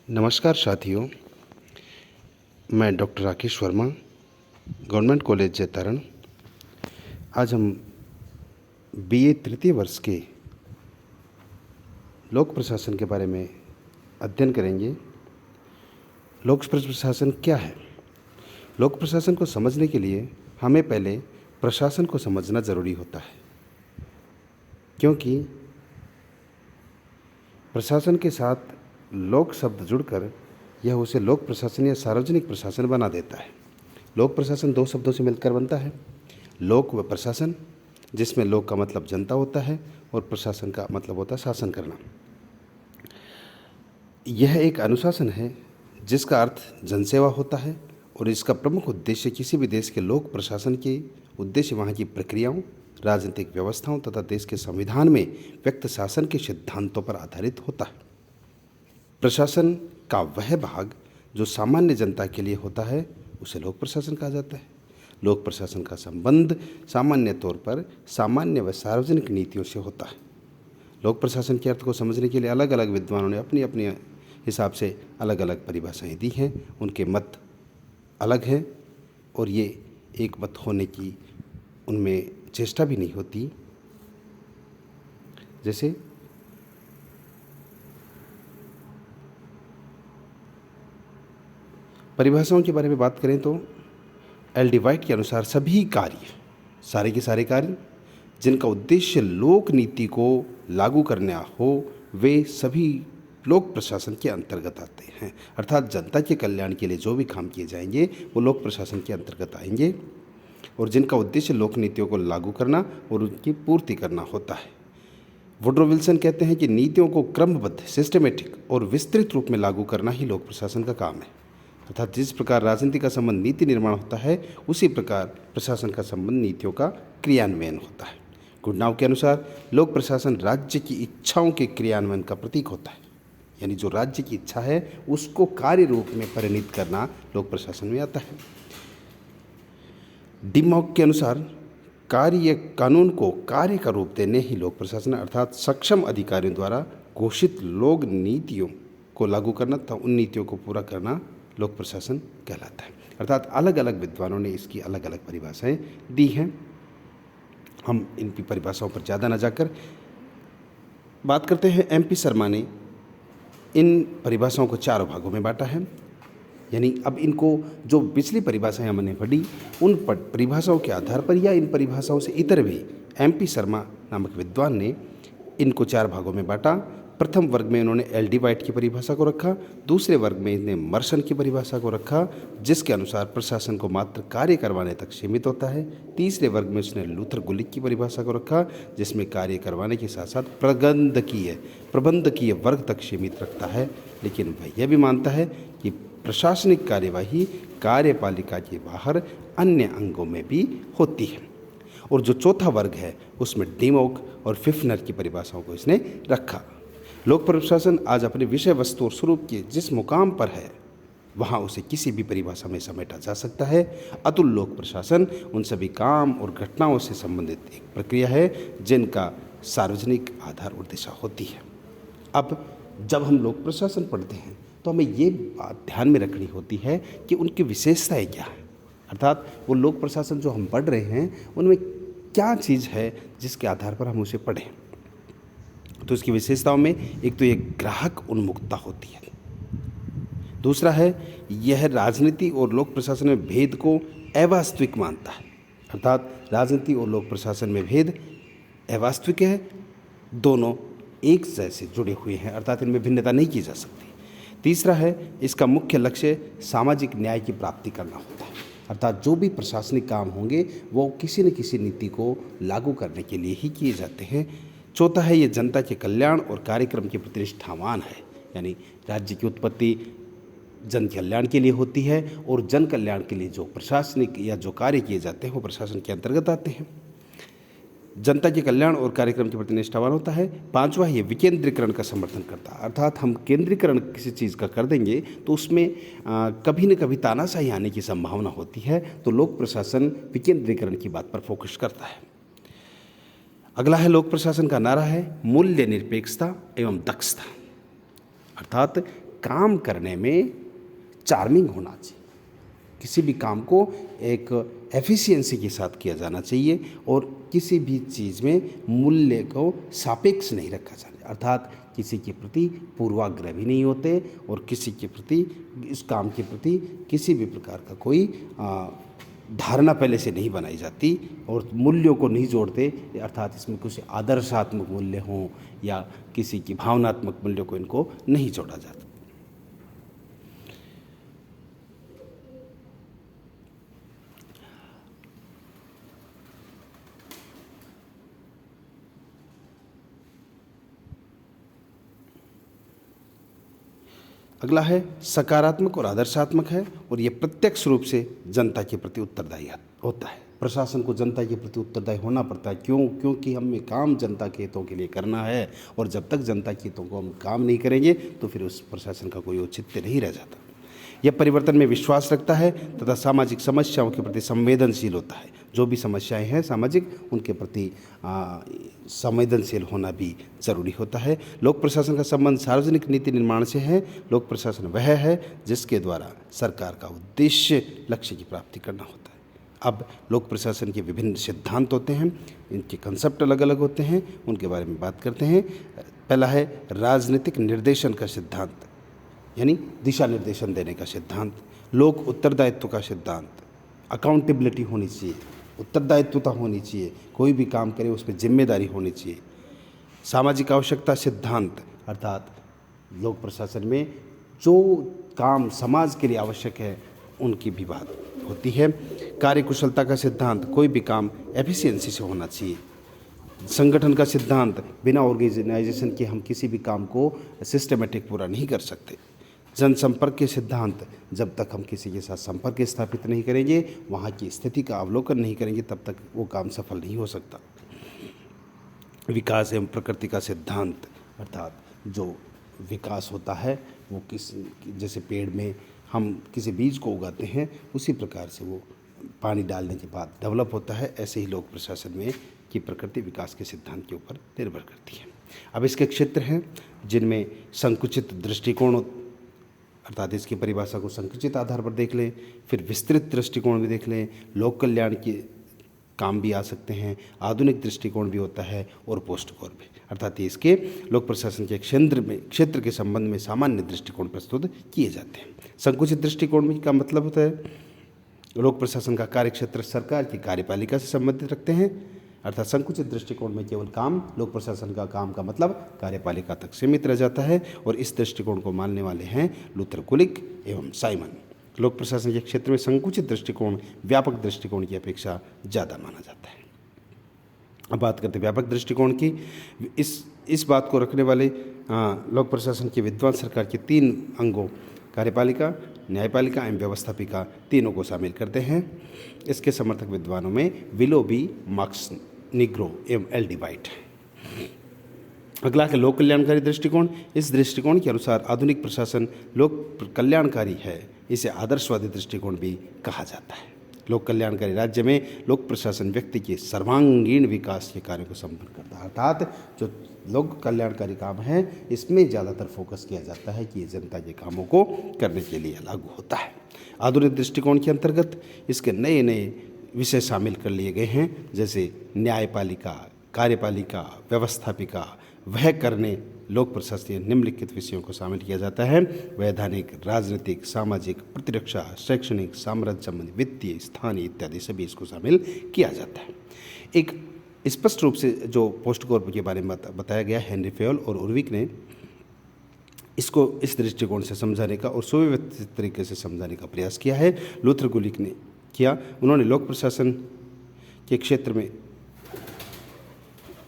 नमस्कार साथियों, मैं doctor Rakesh Verma, government college Jaitaran. आज हम बीए तृतीय वर्ष के लोक प्रशासन के बारे में अध्ययन करेंगे। लोक प्रशासन क्या है? लोक प्रशासन को समझने के लिए हमें पहले प्रशासन को समझना ज़रूरी होता है, क्योंकि प्रशासन के साथ लोक शब्द जुड़कर यह उसे लोक प्रशासन या सार्वजनिक प्रशासन बना देता है। लोक प्रशासन दो शब्दों से मिलकर बनता है, लोक व प्रशासन, जिसमें लोक का मतलब जनता होता है और प्रशासन का मतलब होता है शासन करना। यह एक अनुशासन है जिसका अर्थ जनसेवा होता है और इसका प्रमुख उद्देश्य किसी भी देश के लोक प्रशासन के उद्देश्य वहाँ की प्रक्रियाओं, राजनीतिक व्यवस्थाओं तथा देश के संविधान में व्यक्त शासन के सिद्धांतों पर आधारित होता है। प्रशासन का वह भाग जो सामान्य जनता के लिए होता है उसे लोक प्रशासन कहा जाता है। लोक प्रशासन का संबंध सामान्य तौर पर सामान्य व सार्वजनिक नीतियों से होता है। लोक प्रशासन के अर्थ को समझने के लिए अलग अलग विद्वानों ने अपनी अपनी हिसाब से अलग अलग परिभाषाएं दी हैं। उनके मत अलग हैं और ये एक मत होने की उनमें चेष्टा भी नहीं होती। जैसे परिभाषाओं के बारे में बात करें तो एल डी वाइट के अनुसार सभी कार्य, सारे के सारे कार्य जिनका उद्देश्य लोक नीति को लागू करना हो, वे सभी लोक प्रशासन के अंतर्गत आते हैं। अर्थात जनता के कल्याण के लिए जो भी काम किए जाएंगे वो लोक प्रशासन के अंतर्गत आएंगे और जिनका उद्देश्य लोक नीतियों को लागू करना और उनकी पूर्ति करना होता है। वुड्रो विल्सन कहते हैं कि नीतियों को क्रमबद्ध, सिस्टमेटिक और विस्तृत रूप में लागू करना ही लोक प्रशासन का काम है। अर्थात जिस प्रकार राजनीति का संबंध नीति निर्माण होता है, उसी प्रकार प्रशासन का संबंध नीतियों का क्रियान्वयन होता है। गुडनाव के अनुसार लोक प्रशासन राज्य की इच्छाओं के क्रियान्वयन का प्रतीक होता है, यानी जो राज्य की इच्छा है उसको कार्य रूप में परिणित करना लोक प्रशासन में आता है। डिमॉक के अनुसार कार्य कानून को कार्य का रूप देने ही लोक प्रशासन, अर्थात सक्षम अधिकारियों द्वारा घोषित लोक नीतियों को लागू करना तथा उन नीतियों को पूरा करना लोक प्रशासन कहलाता है। अर्थात अलग अलग विद्वानों ने इसकी अलग अलग परिभाषाएं दी हैं। हम इनकी परिभाषाओं पर ज़्यादा न जाकर बात करते हैं। MP शर्मा ने इन परिभाषाओं को चार भागों में बांटा है, यानी अब इनको जो पिछली परिभाषाएं हमने पढ़ी उन परिभाषाओं के आधार पर या इन परिभाषाओं से इतर भी MP शर्मा नामक विद्वान ने इनको चार भागों में बांटा। प्रथम वर्ग में उन्होंने एल डी वाइट की परिभाषा को रखा, दूसरे वर्ग में इन्हें मर्सन की परिभाषा को रखा जिसके अनुसार प्रशासन को मात्र कार्य करवाने तक सीमित होता है। तीसरे वर्ग में उसने लूथर गुलिक की परिभाषा को रखा जिसमें कार्य करवाने के साथ साथ प्रबंधकीय वर्ग तक सीमित रखता है, लेकिन वह यह भी मानता है कि प्रशासनिक कार्यवाही कार्यपालिका के बाहर अन्य अंगों में भी होती है। और जो चौथा वर्ग है उसमें डिमॉक और फिफ्नर की परिभाषाओं को इसने रखा। लोक प्रशासन आज अपने विषय वस्तु और स्वरूप के जिस मुकाम पर है वहाँ उसे किसी भी परिभाषा में समेटा जा सकता है। अतुल लोक प्रशासन उन सभी काम और घटनाओं से संबंधित एक प्रक्रिया है जिनका सार्वजनिक आधार और दिशा होती है। अब जब हम लोक प्रशासन पढ़ते हैं तो हमें ये बात ध्यान में रखनी होती है कि उनकी विशेषताएं क्या है, अर्थात वो लोक प्रशासन जो हम पढ़ रहे हैं उनमें क्या चीज़ है जिसके आधार पर हम उसे पढ़ें। तो इसकी विशेषताओं में एक तो ये ग्राहक उन्मुखता होती है, दूसरा है यह राजनीति और लोक प्रशासन में भेद को अवास्तविक मानता है, अर्थात राजनीति और लोक प्रशासन में भेद अवास्तविक है, दोनों एक जैसे जुड़े हुए हैं, अर्थात इनमें भिन्नता नहीं की जा सकती। तीसरा है इसका मुख्य लक्ष्य सामाजिक न्याय की प्राप्ति करना होता है, अर्थात जो भी प्रशासनिक काम होंगे वो किसी न किसी नीति को लागू करने के लिए ही किए जाते हैं। चौथा है ये जनता के कल्याण और कार्यक्रम के प्रति निष्ठावान है, यानी राज्य की उत्पत्ति जन कल्याण के लिए होती है और जन कल्याण के लिए जो प्रशासनिक या जो कार्य किए जाते हैं वो प्रशासन के अंतर्गत आते हैं। जनता के कल्याण और कार्यक्रम के प्रति निष्ठावान होता है। पांचवा ये विकेंद्रीकरण का समर्थन करता है, अर्थात हम केंद्रीकरण किसी चीज़ का कर देंगे तो उसमें कभी न कभी तानाशाही आने की संभावना होती है, तो लोक प्रशासन विकेंद्रीकरण की बात पर फोकस करता है। अगला है लोक प्रशासन का नारा है मूल्य निरपेक्षता एवं दक्षता, अर्थात काम करने में चार्मिंग होना चाहिए। किसी भी काम को एक एफिशिएंसी के साथ किया जाना चाहिए और किसी भी चीज़ में मूल्य को सापेक्ष नहीं रखा जाना, अर्थात किसी के प्रति पूर्वाग्रह भी नहीं होते और किसी के प्रति, इस काम के प्रति किसी भी प्रकार का कोई धारणा पहले से नहीं बनाई जाती और मूल्यों को नहीं जोड़ते, अर्थात इसमें कुछ आदर्शात्मक मूल्य हों या किसी की भावनात्मक मूल्यों को इनको नहीं जोड़ा जाता। अगला है सकारात्मक और आदर्शात्मक है और ये प्रत्यक्ष रूप से जनता के प्रति उत्तरदायी होता है। प्रशासन को जनता के प्रति उत्तरदायी होना पड़ता है। क्योंकि हमें काम जनता के हितों के लिए करना है और जब तक जनता के हितों को हम काम नहीं करेंगे तो फिर उस प्रशासन का कोई औचित्य नहीं रह जाता। यह परिवर्तन में विश्वास रखता है तथा सामाजिक समस्याओं के प्रति संवेदनशील होता है। जो भी समस्याएं हैं सामाजिक, उनके प्रति संवेदनशील होना भी जरूरी होता है। लोक प्रशासन का संबंध सार्वजनिक नीति निर्माण से है। लोक प्रशासन वह है जिसके द्वारा सरकार का उद्देश्य लक्ष्य की प्राप्ति करना होता है। अब लोक प्रशासन के विभिन्न सिद्धांत होते हैं, इनके कंसेप्ट अलग अलग होते हैं, उनके बारे में बात करते हैं। पहला है राजनीतिक निर्देशन का सिद्धांत, यानी दिशा निर्देशन देने का सिद्धांत। लोक उत्तरदायित्व का सिद्धांत, अकाउंटेबिलिटी होनी चाहिए, उत्तरदायित्वता होनी चाहिए, कोई भी काम करे उसमें जिम्मेदारी होनी चाहिए। सामाजिक आवश्यकता सिद्धांत, अर्थात लोक प्रशासन में जो काम समाज के लिए आवश्यक है उनकी भी बात होती है। कार्यकुशलता का सिद्धांत, कोई भी काम एफिशिएंसी से होना चाहिए। संगठन का सिद्धांत, बिना ऑर्गेनाइजेशन के हम किसी भी काम को सिस्टमेटिक पूरा नहीं कर सकते। जनसंपर्क के सिद्धांत, जब तक हम किसी के साथ संपर्क स्थापित नहीं करेंगे, वहाँ की स्थिति का अवलोकन नहीं करेंगे, तब तक वो काम सफल नहीं हो सकता। विकास एवं प्रकृति का सिद्धांत, अर्थात जो विकास होता है वो जैसे पेड़ में हम किसी बीज को उगाते हैं उसी प्रकार से वो पानी डालने के बाद डेवलप होता है, ऐसे ही लोक प्रशासन में की प्रकृति विकास के सिद्धांत के ऊपर निर्भर करती है। अब इसके क्षेत्र हैं जिनमें संकुचित दृष्टिकोण, अर्थात इसकी परिभाषा को संकुचित आधार पर देख लें, फिर विस्तृत दृष्टिकोण भी देख लें, लोक कल्याण के काम भी आ सकते हैं, आधुनिक दृष्टिकोण भी होता है और पोस्ट कोर भी, अर्थात इसके लोक प्रशासन के क्षेत्र के संबंध में सामान्य दृष्टिकोण प्रस्तुत किए जाते हैं। संकुचित दृष्टिकोण में का मतलब होता है लोक प्रशासन का कार्यक्षेत्र सरकार की कार्यपालिका से संबंधित रखते हैं, अर्थात संकुचित दृष्टिकोण में केवल काम लोक प्रशासन का काम का मतलब कार्यपालिका तक सीमित रह जाता है और इस दृष्टिकोण को मानने वाले हैं लूथर कुलिक एवं साइमन। लोक प्रशासन के क्षेत्र में संकुचित दृष्टिकोण व्यापक दृष्टिकोण की अपेक्षा ज़्यादा माना जाता है। अब बात करते हैं व्यापक दृष्टिकोण की। इस बात को रखने वाले लोक प्रशासन के विद्वान सरकार के 3 अंगों कार्यपालिका, न्यायपालिका एवं व्यवस्थापिका तीनों को शामिल करते हैं। इसके समर्थक विद्वानों में विलोबी, मार्क्स, निग्रो एवं एल डी वाइट है। अगला है लोक कल्याणकारी दृष्टिकोण। इस दृष्टिकोण के अनुसार आधुनिक प्रशासन लोक कल्याणकारी है, इसे आदर्शवादी दृष्टिकोण भी कहा जाता है। लोक कल्याणकारी राज्य में लोक प्रशासन व्यक्ति के सर्वांगीण विकास के कार्यों को संपन्न करता है, अर्थात जो लोक कल्याणकारी काम है इसमें ज़्यादातर फोकस किया जाता है कि ये जनता के कामों को करने के लिए लागू होता है। आधुनिक दृष्टिकोण के अंतर्गत इसके नए नए विषय शामिल कर लिए गए हैं, जैसे न्यायपालिका, कार्यपालिका, व्यवस्थापिका, वह करने लोक प्रशासकीय निम्नलिखित विषयों को शामिल किया जाता है: वैधानिक, राजनीतिक, सामाजिक, प्रतिरक्षा, शैक्षणिक, साम्राज्य संबंधी, वित्तीय, स्थानीय इत्यादि सभी इसको शामिल किया जाता है। एक स्पष्ट रूप से जो पोस्ट कोर के बारे में बताया गया, हेनरी फेयल और उर्विक ने इसको इस दृष्टिकोण से समझाने का और सुव्यवस्थित तरीके से समझाने का प्रयास किया है। लूथर कुलिक ने किया, उन्होंने लोक प्रशासन के क्षेत्र में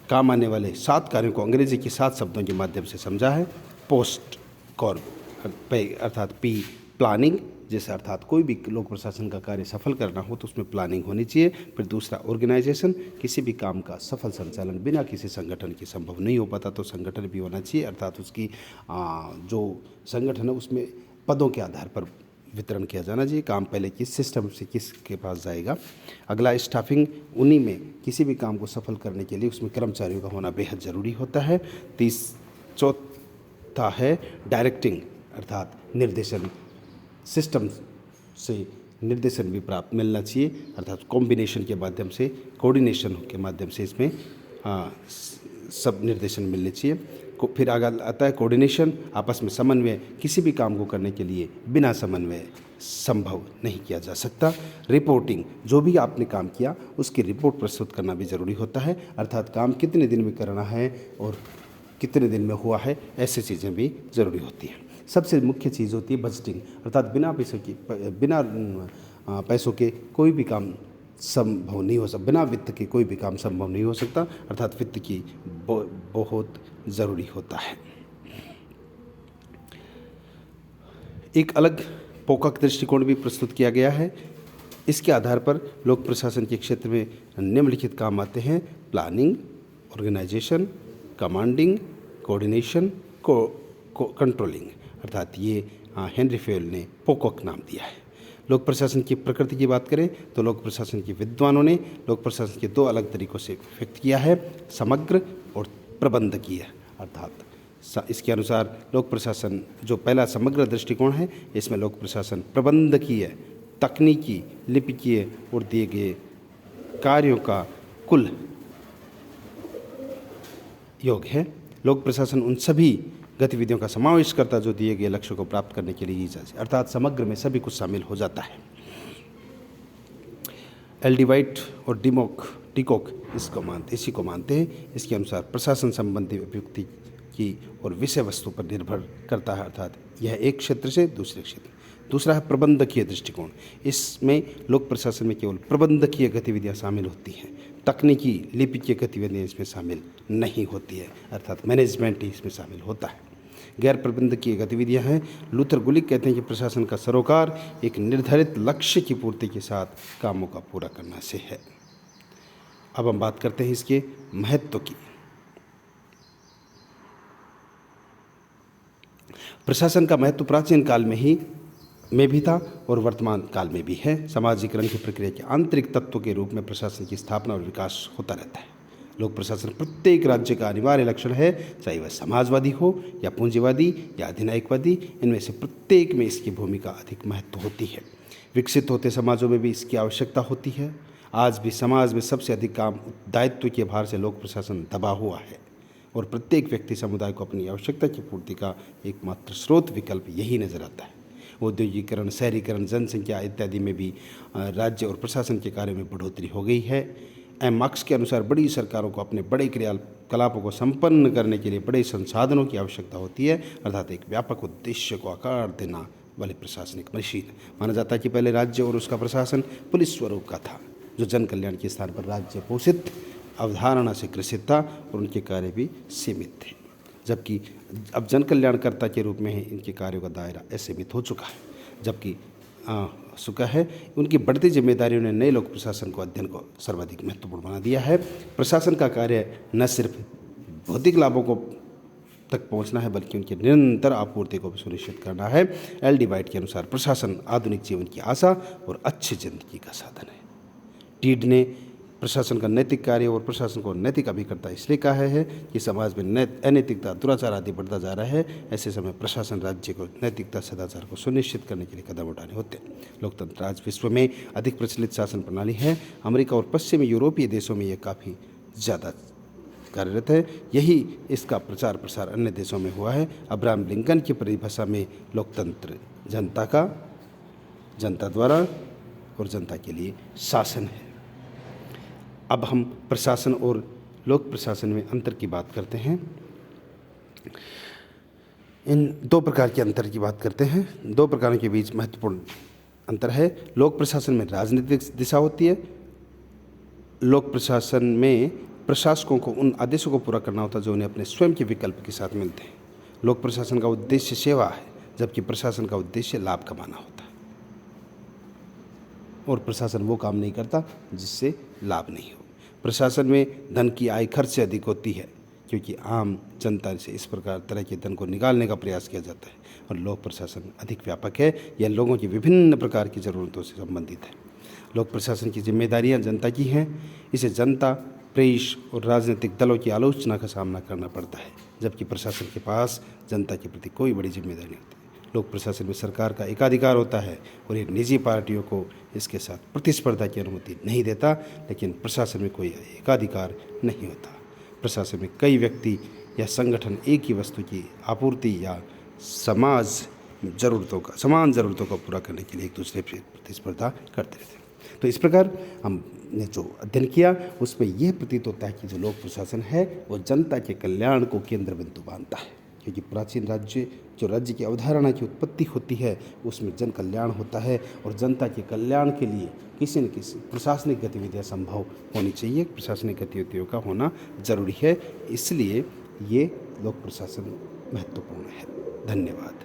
काम आने वाले 7 कार्यों को अंग्रेजी के 7 शब्दों के माध्यम से समझा है। पोस्ट कोर अर्थात पी, प्लानिंग, जैसे अर्थात कोई भी लोक प्रशासन का कार्य सफल करना हो तो उसमें प्लानिंग होनी चाहिए। फिर दूसरा ऑर्गेनाइजेशन, किसी भी काम का सफल संचालन बिना किसी संगठन के संभव नहीं हो पाता, तो संगठन भी होना चाहिए, अर्थात उसकी जो संगठन है उसमें पदों के आधार पर वितरण किया जाना चाहिए। काम पहले किस सिस्टम से किसके पास जाएगा। अगला स्टाफिंग, उन्हीं में किसी भी काम को सफल करने के लिए उसमें कर्मचारियों का होना बेहद ज़रूरी होता है। चौथा है डायरेक्टिंग, अर्थात निर्देशन सिस्टम से निर्देशन भी प्राप्त मिलना चाहिए, अर्थात कॉम्बिनेशन के माध्यम से, कोऑर्डिनेशन के माध्यम से इसमें सब निर्देशन मिलने चाहिए। फिर आगे आता है कोऑर्डिनेशन, आपस में समन्वय। किसी भी काम को करने के लिए बिना समन्वय संभव नहीं किया जा सकता। रिपोर्टिंग, जो भी आपने काम किया उसकी रिपोर्ट प्रस्तुत करना भी ज़रूरी होता है, अर्थात काम कितने दिन में करना है और कितने दिन में हुआ है, ऐसी चीज़ें भी ज़रूरी होती हैं। सबसे मुख्य चीज़ होती है बजटिंग, अर्थात बिना पैसों के कोई भी काम संभव नहीं हो सकता, बिना वित्त के कोई भी काम संभव नहीं हो सकता, अर्थात वित्त की बहुत ज़रूरी होता है। एक अलग पोकक दृष्टिकोण भी प्रस्तुत किया गया है। इसके आधार पर लोक प्रशासन के क्षेत्र में निम्नलिखित काम आते हैं: planning, organisation, commanding, coordination, controlling, अर्थात ये हेनरी फेयल ने पोकक नाम दिया है। लोक प्रशासन की प्रकृति की बात करें तो लोक प्रशासन के विद्वानों ने लोक प्रशासन के 2 अलग तरीकों से व्यक्त किया है, समग्र और प्रबंधकीय। अर्थात इसके अनुसार लोक प्रशासन, जो पहला समग्र दृष्टिकोण है, इसमें लोक प्रशासन प्रबंधकीय, तकनीकी, लिपिकीय और दिए गए कार्यों का कुल योग है। लोक प्रशासन उन सभी गतिविधियों का समावेश करता जो दिए गए लक्ष्यों को प्राप्त करने के लिए की जाती है, अर्थात समग्र में सभी कुछ शामिल हो जाता है। एल डी वाइट और डिकॉक इसी को मानते हैं। इसके अनुसार प्रशासन संबंधी अभिव्यक्ति की और विषय वस्तु पर निर्भर करता है, अर्थात यह एक क्षेत्र से दूसरे क्षेत्र। दूसरा है प्रबंधकीय दृष्टिकोण। इसमें लोक प्रशासन में केवल प्रबंधकीय गतिविधियां शामिल होती हैं, तकनीकी लिपिकीय गतिविधियां इसमें शामिल नहीं होती है, अर्थात मैनेजमेंट ही इसमें शामिल होता है। गैर प्रबंधकीय गतिविधियां हैं। लूथर गुलिक कहते हैं कि प्रशासन का सरोकार एक निर्धारित लक्ष्य की पूर्ति के साथ कामों का पूरा करना से है। अब हम बात करते हैं इसके महत्व की। प्रशासन का महत्व प्राचीन काल में भी था और वर्तमान काल में भी है। समाजीकरण की प्रक्रिया के आंतरिक तत्व के रूप में प्रशासन की स्थापना और विकास होता रहता है। लोक प्रशासन प्रत्येक राज्य का अनिवार्य लक्षण है, चाहे वह समाजवादी हो या पूंजीवादी या अधिनायकवादी। इनमें से प्रत्येक में इसकी भूमिका अधिक महत्व होती है। विकसित होते समाजों में भी इसकी आवश्यकता होती है। आज भी समाज में सबसे अधिक काम दायित्व के भार से लोक प्रशासन दबा हुआ है और प्रत्येक व्यक्ति समुदाय को अपनी आवश्यकता की पूर्ति का एकमात्र स्रोत विकल्प यही नजर आता है। औद्योगिकरण, शहरीकरण, जनसंख्या इत्यादि में भी राज्य और प्रशासन के कार्य में बढ़ोतरी हो गई है। एम मार्क्स के अनुसार बड़ी सरकारों को अपने बड़े क्रियाकलापों को संपन्न करने के लिए बड़े संसाधनों की आवश्यकता होती है, अर्थात एक व्यापक उद्देश्य को आकार देना वाली प्रशासनिक मशीन। माना जाता है कि पहले राज्य और उसका प्रशासन पुलिस स्वरूप का था, जो जन कल्याण के स्थान पर राज्य पोषित अवधारणा से ग्रसित था और उनके कार्य भी सीमित थे, जबकि अब जन कल्याणकर्ता के रूप में ही इनके कार्यों का दायरा असीमित हो चुका है। उनकी बढ़ती जिम्मेदारियों ने नए लोक प्रशासन को अध्ययन को सर्वाधिक महत्वपूर्ण बना दिया है। प्रशासन का कार्य न सिर्फ भौतिक लाभों को तक पहुंचना है, बल्कि उनकी निरंतर आपूर्ति को भी सुनिश्चित करना है। एल डी वाइट के अनुसार प्रशासन आधुनिक जीवन की आशा और अच्छी जिंदगी का साधन है। टीड ने प्रशासन का नैतिक कार्य और प्रशासन को नैतिक अभिकर्ता इसलिए कहा है कि समाज में अनैतिकता, दुराचार आदि बढ़ता जा रहा है। ऐसे समय प्रशासन राज्य को नैतिकता, सदाचार को सुनिश्चित करने के लिए कदम उठाने होते हैं। लोकतंत्र आज विश्व में अधिक प्रचलित शासन प्रणाली है। अमेरिका और पश्चिमी यूरोपीय देशों में यह काफ़ी ज़्यादा कार्यरत है। यही इसका प्रचार प्रसार अन्य देशों में हुआ है। अब्राहम लिंकन की परिभाषा में लोकतंत्र जनता द्वारा और जनता के लिए शासन है। अब हम प्रशासन और लोक प्रशासन में अंतर की बात करते हैं। इन 2 प्रकार के अंतर की बात करते हैं। 2 प्रकारों के बीच महत्वपूर्ण अंतर है। लोक प्रशासन में राजनीतिक दिशा होती है। लोक प्रशासन में प्रशासकों को उन आदेशों को पूरा करना होता है जो उन्हें अपने स्वयं के विकल्प के साथ मिलते हैं। लोक प्रशासन का उद्देश्य सेवा है, जबकि प्रशासन का उद्देश्य लाभ कमाना होता है, और प्रशासन वो काम नहीं करता जिससे लाभ नहीं हो। प्रशासन में धन की आय खर्च से अधिक होती है, क्योंकि आम जनता से इस तरह के धन को निकालने का प्रयास किया जाता है। और लोक प्रशासन अधिक व्यापक है, यह लोगों की विभिन्न प्रकार की ज़रूरतों से संबंधित है। लोक प्रशासन की जिम्मेदारियां जनता की हैं। इसे जनता, प्रेस और राजनीतिक दलों की आलोचना का सामना करना पड़ता है, जबकि प्रशासन के पास जनता के प्रति कोई बड़ी जिम्मेदारी नहीं होती। लोक प्रशासन में सरकार का एकाधिकार होता है और ये निजी पार्टियों को इसके साथ प्रतिस्पर्धा की अनुमति नहीं देता, लेकिन प्रशासन में कोई एकाधिकार नहीं होता। प्रशासन में कई व्यक्ति या संगठन एक ही वस्तु की आपूर्ति या समान ज़रूरतों को पूरा करने के लिए एक दूसरे से प्रतिस्पर्धा करते रहते हैं। तो इस प्रकार हमने जो अध्ययन किया उसमें यह प्रतीत होता है कि जो लोक प्रशासन है वो जनता के कल्याण को केंद्र बिंदु मानता है, क्योंकि प्राचीन राज्य की अवधारणा की उत्पत्ति होती है उसमें जन कल्याण होता है और जनता के कल्याण के लिए किसी न किसी प्रशासनिक गतिविधियाँ संभव होनी चाहिए, प्रशासनिक गतिविधियों का होना जरूरी है। इसलिए ये लोक प्रशासन महत्वपूर्ण है। धन्यवाद।